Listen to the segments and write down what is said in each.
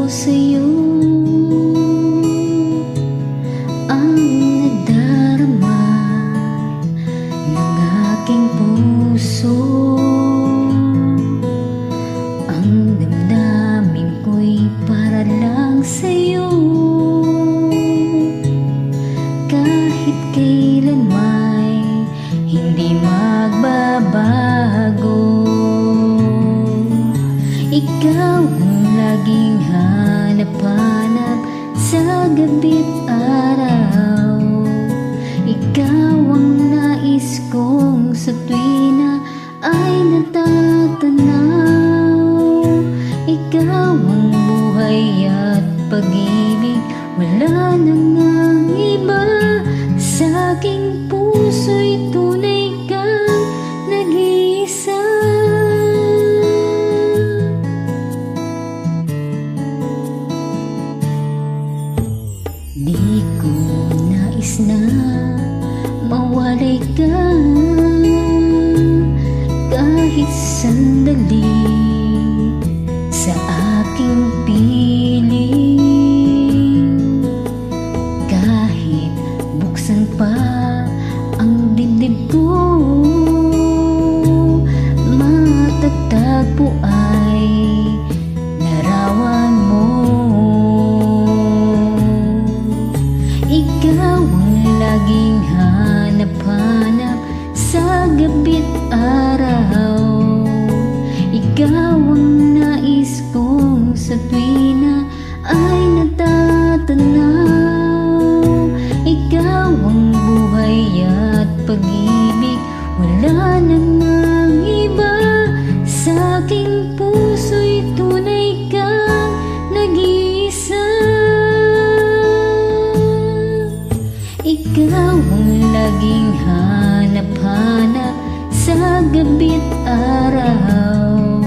sa'yo ang nadarama ng aking puso. Ang damdamin ko'y para lang sa'yo. Kahit kailan may hindi magbabago, ikaw ang laging hanap-hanap sa gabi't araw. Ikaw ang nais kong sa tuwina ay natatanaw. Ikaw ang buhay at pag-ibig, wala nang ang iba. Sa aking puso'y tunay kang nag-iisa. Di ko nais na mawalay ka kahit sandali sa aking piling. Kahit buksan pa ang dibdib ko, matatagpo ay larawan mo. Ikaw ang laging hanap-hanap sa gabi't araw. Ikaw ang nais kong sa tuwina ay natatanaw. Ikaw ang buhay at pag-ibig, wala nang ang iba. Sa aking puso'y tunay kang nag-iisa. Ikaw ang laging hanap-hanap sa gabi't araw.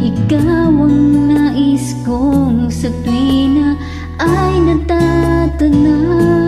Ikaw ang nais kong sa tuwina ay natatanaw.